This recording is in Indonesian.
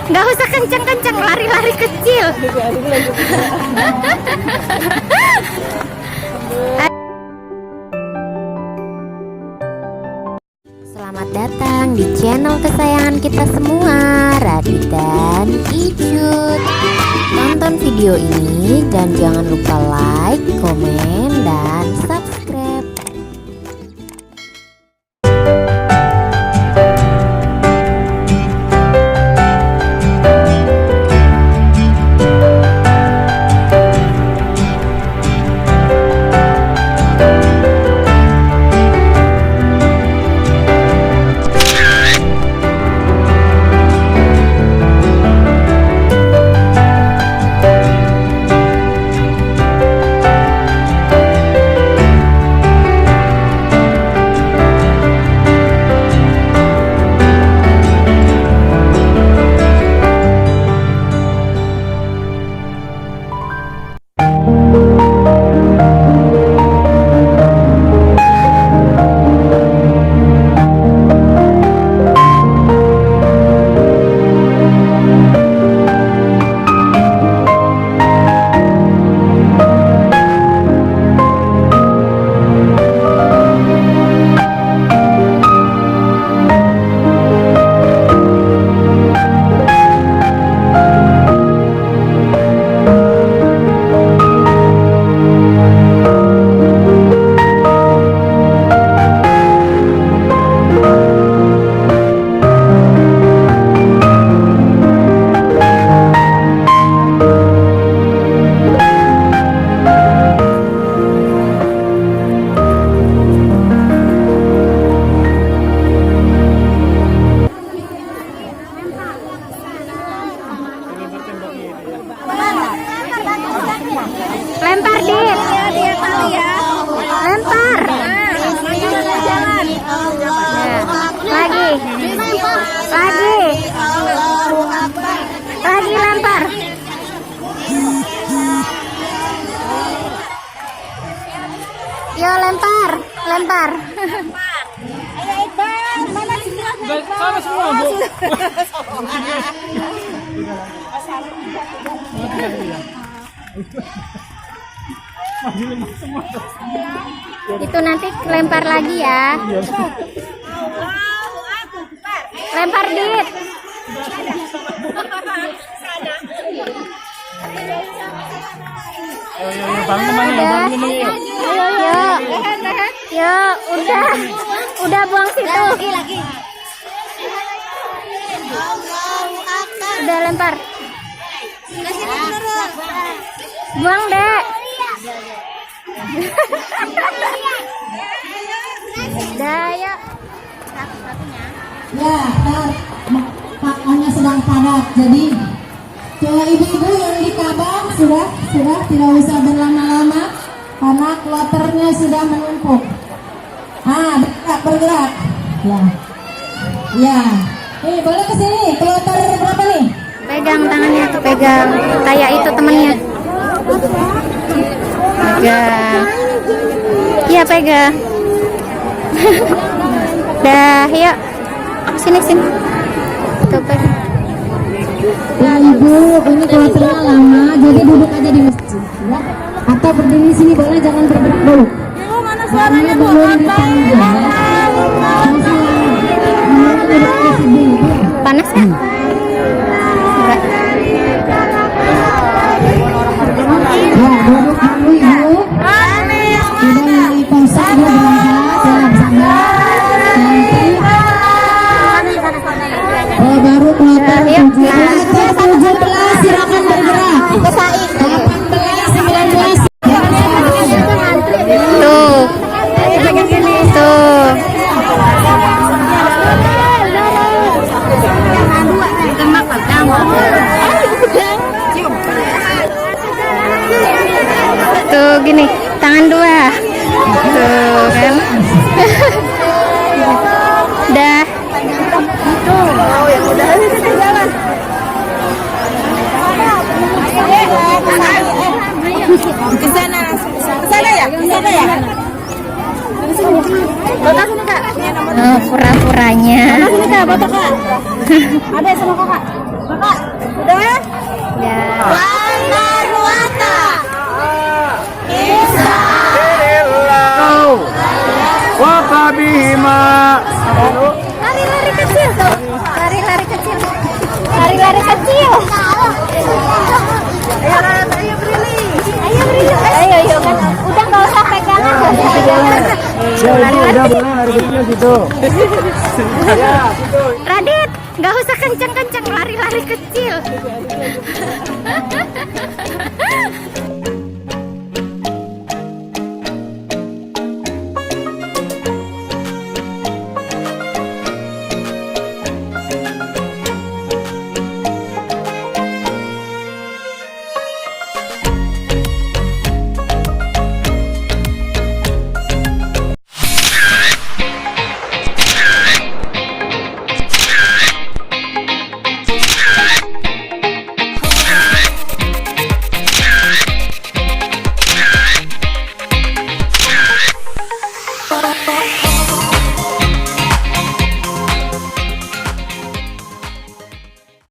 Nggak usah kenceng-kenceng, lari-lari kecil. Selamat datang di channel kesayangan kita semua, Radit dan Icut. Tonton video ini dan jangan lupa like, komen, dan subscribe. Lempar Dit. Dia tahu ya. Lempar. Jalan. Lagi. Lagi lempar. Yo lempar. Ayo Iqbal, mana singgahnya? Sama semua, Bu. Itu nanti lempar lagi ya. Lempar Dit. Yo, udah buang situ. Lagi. Udah lempar. Buang Dek. Dah, yuk. Ya, pakainya sedang padat. Jadi, coba ibu-ibu yang di kabang sudah tidak usah berlama-lama karena kloternya sudah menumpuk. Bergerak. Ya. Nih, boleh ke sini. Kloter berapa nih? Pegang tangannya tuh, pegang. Kayak itu temennya. Pegang. Iya, pegang. Dah, yuk. Sini. Tuh, pegang. Ya ibu, ini kloternya lama, jadi duduk aja di masjid ya. Atau berdiri sini boleh, jangan bergerak dulu. Ibu mana suaranya Bu? Panas kan? Enggak. Ya, duduk dulu ibu. Sudah mulai konser, dia berangkat, baru kloter 17, silakan bergerak. 18, 19. Tuh. Tuh gini, tangan dua. Tuh kan. Dah. Ke sana ya. Bapak sini Kak. Oh, pura-puranya. Sini Kak, bapak Kak. Ada sama Kakak. Kakak. kecil. Lari-lari kecil. Ayo Brili. Ayo kan. Udah nggak usah pegangan. Udah boleh lari kecil gitu. Radit, nggak usah kenceng-kenceng, lari-lari kecil.